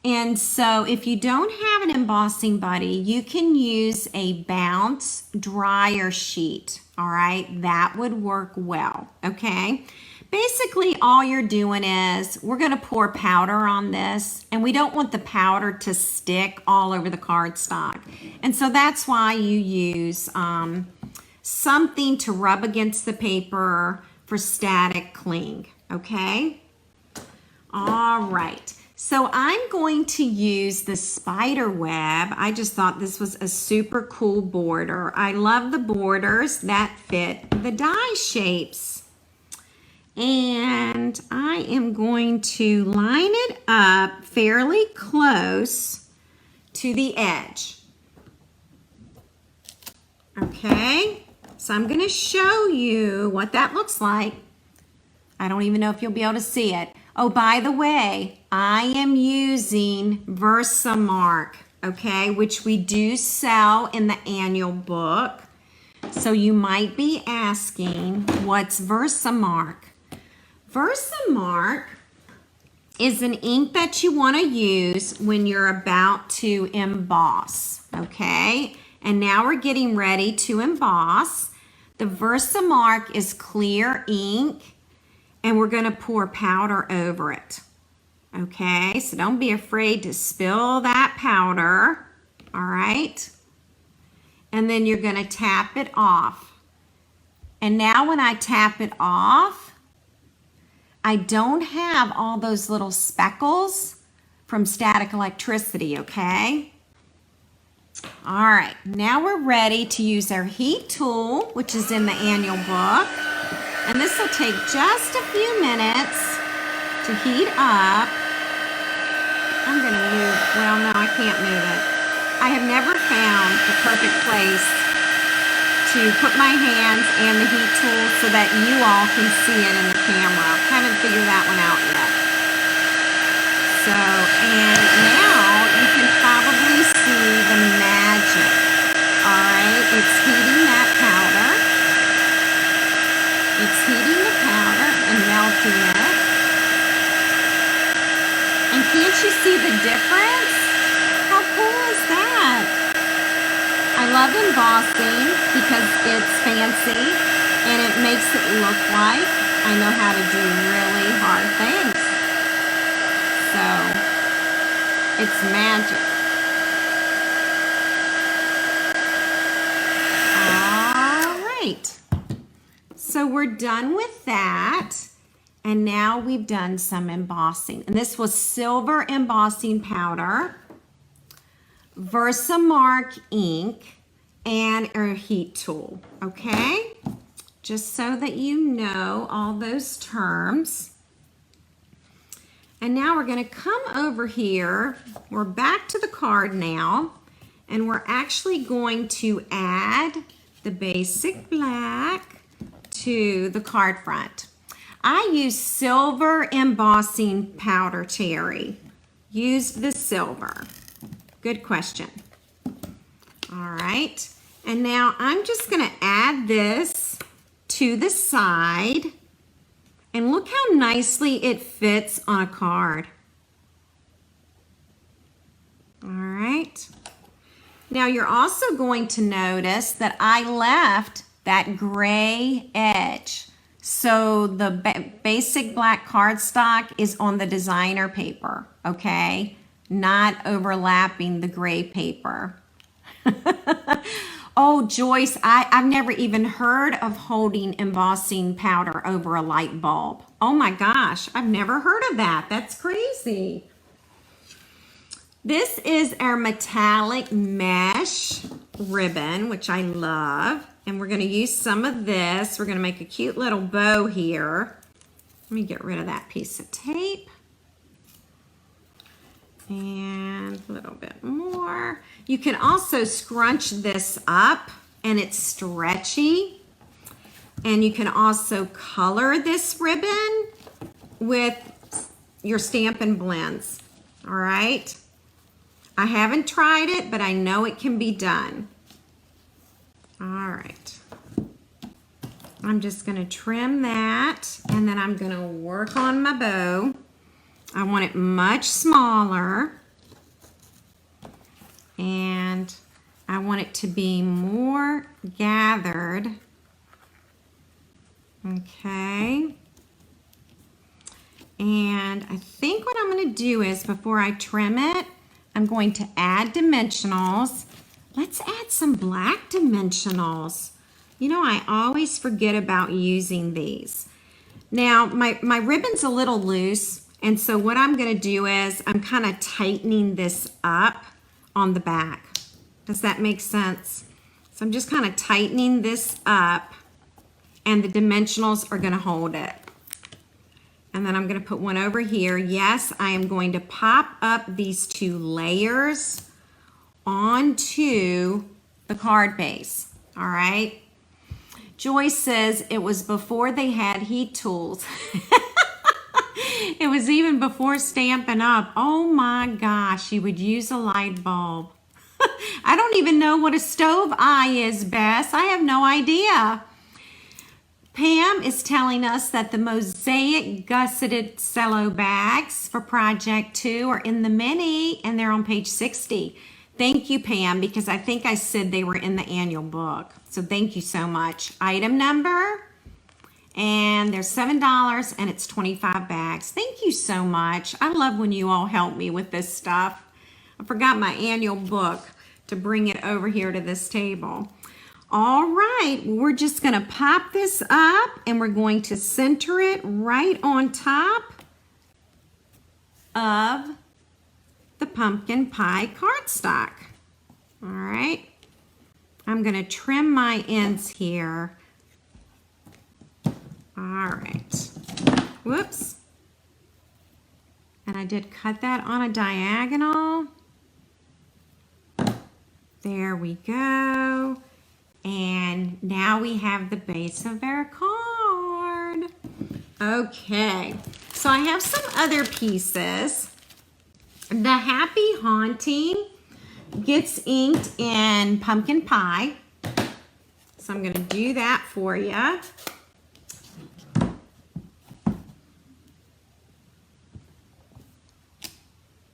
And so if you don't have an embossing buddy, you can use a bounce dryer sheet, all right? That would work well, okay? Basically, all you're doing is we're going to pour powder on this, and we don't want the powder to stick all over the cardstock. And so that's why you use something to rub against the paper for static cling, okay? All right. So I'm going to use the spider web. I just thought this was a super cool border. I love the borders that fit the die shapes. And I am going to line it up fairly close to the edge. Okay, so I'm going to show you what that looks like. I don't even know if you'll be able to see it. Oh, by the way, I am using Versamark, okay, which we do sell in the annual book. So you might be asking, what's Versamark? Versamark is an ink that you want to use when you're about to emboss, okay? And now we're getting ready to emboss. The Versamark is clear ink, and we're going to pour powder over it, okay? So don't be afraid to spill that powder, all right? And then you're going to tap it off. And now when I tap it off, I don't have all those little speckles from static electricity, okay? All right, now we're ready to use our heat tool, which is in the annual book. And this will take just a few minutes to heat up. I'm gonna move, well, no, I can't move it. I have never found the perfect place to put my hands and the heat tool so that you all can see it in the camera. Haven't figured that one out yet. So, and now you can probably see the magic. All right, it's heating that powder. It's heating the powder and melting it. And can't you see the difference? How cool is that? I love embossing because it's fancy and it makes it look like I know how to do really hard things. So, it's magic. All right. So we're done with that. And now we've done some embossing. And this was silver embossing powder, Versamark ink, and our heat tool, okay? Just so that you know all those terms. And now we're going to come over here. We're back to the card now, and we're actually going to add the basic black to the card front. I use silver embossing powder, Terry. Used the silver. Good question. All right. And now I'm just going to add this to the side. And look how nicely it fits on a card. All right. Now you're also going to notice that I left that gray edge. So the basic black cardstock is on the designer paper, okay? Not overlapping the gray paper. Oh, Joyce, I've never even heard of holding embossing powder over a light bulb. Oh my gosh, I've never heard of that. That's crazy. This is our metallic mesh ribbon, which I love. And we're going to use some of this. We're going to make a cute little bow here. Let me get rid of that piece of tape. And a little bit more. You can also scrunch this up and it's stretchy. And you can also color this ribbon with your Stampin' Blends. All right. I haven't tried it, but I know it can be done. All right. I'm just going to trim that, and then I'm going to work on my bow. I want it much smaller, and I want it to be more gathered. Okay. And I think what I'm going to do is, before I trim it, I'm going to add dimensionals. Let's add some black dimensionals. You know, I always forget about using these. Now, my ribbon's a little loose, and so what I'm going to do is I'm kind of tightening this up on the back. Does that make sense? So I'm just kind of tightening this up, and the dimensionals are going to hold it. And then I'm going to put one over here. Yes, I am going to pop up these two layers onto the card base. All right. Joyce says it was before they had heat tools. It was even before Stampin' Up. Oh my gosh, you would use a light bulb. I don't even know what a stove eye is, Bess. I have no idea. Pam is telling us that the Mosaic gusseted cello bags for Project 2 are in the mini, and they're on page 60. Thank you, Pam, because I think I said they were in the annual book. So thank you so much. Item number, and they're $7, and it's 25 bags. Thank you so much. I love when you all help me with this stuff. I forgot my annual book to bring it over here to this table. All right, we're just going to pop this up, and we're going to center it right on top of the pumpkin pie cardstock. All right, I'm going to trim my ends here. All right, whoops. And I did cut that on a diagonal. There we go. And now we have the base of our card. Okay, so I have some other pieces. The Happy Haunting gets inked in pumpkin pie. So I'm going to do that for you.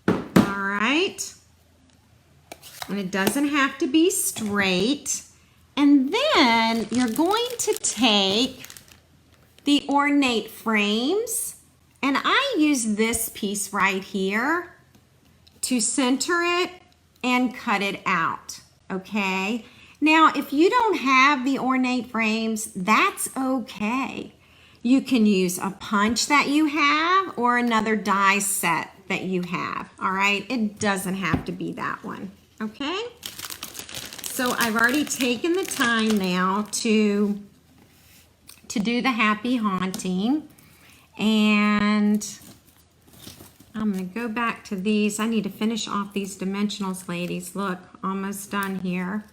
All right. And it doesn't have to be straight. And then you're going to take the ornate frames, and I use this piece right here to center it and cut it out, okay? Now, if you don't have the ornate frames, that's okay. You can use a punch that you have or another die set that you have, all right? It doesn't have to be that one, okay? So I've already taken the time now to do the Happy Haunting, and I'm going to go back to these. I need to finish off these dimensionals, ladies. Look, almost done here.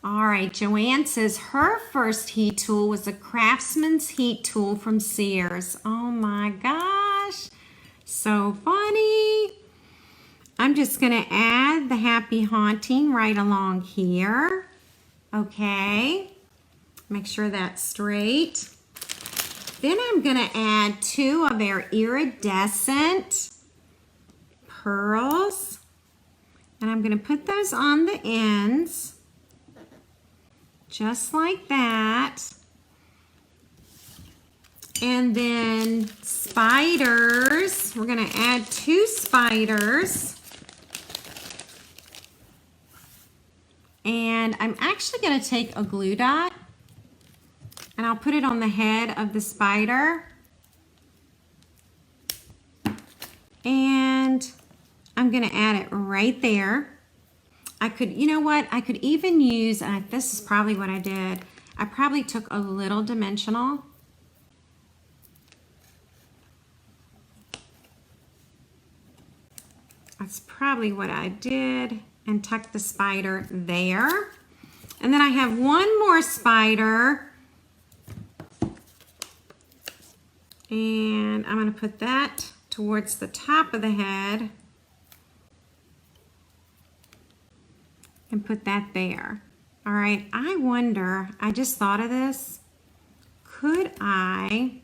All right, Joanne says her first heat tool was a Craftsman's heat tool from Sears. Oh my gosh, so funny. I'm just going to add the Happy Haunting right along here. Okay. Make sure that's straight. Then I'm going to add two of our iridescent pearls. And I'm going to put those on the ends. Just like that. And then spiders. We're going to add two spiders. And I'm actually going to take a glue dot and I'll put it on the head of the spider. And I'm going to add it right there. I could, you know what? I could even use, this is probably what I did. I probably took a little dimensional. That's probably what I did, and tuck the spider there. And then I have one more spider, and I'm going to put that towards the top of the head and put that there. All right, I wonder, I just thought of this. Should I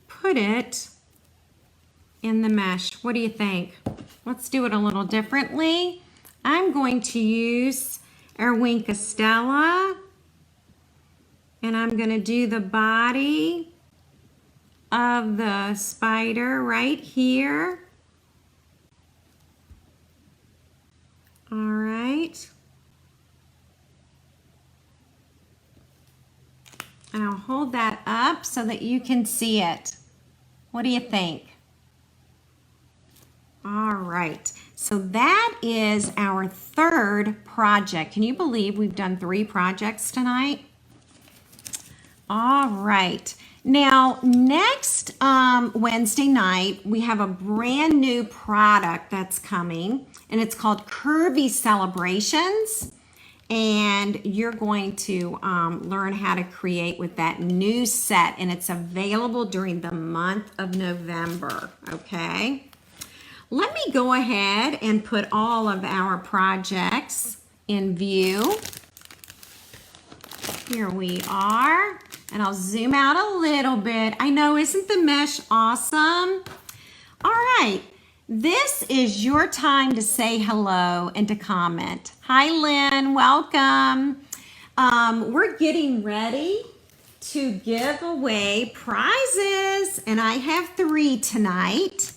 put it in the mesh? What do you think? Let's do it a little differently. I'm going to use our Wink Estella, And I'm going to do the body of the spider right here. All right. And I'll hold that up so that you can see it. What do you think? All right. So that is our third project. Can you believe we've done 3 projects tonight? All right. Now, next Wednesday night, we have a brand new product that's coming, and it's called Curvy Celebrations. And you're going to learn how to create with that new set, and it's available during the month of November, okay? Let me go ahead and put all of our projects in view. Here we are, and I'll zoom out a little bit. I know, isn't the mesh awesome? All right, this is your time to say hello and to comment. Hi, Lynn, welcome. We're getting ready to give away prizes, and I have 3 tonight.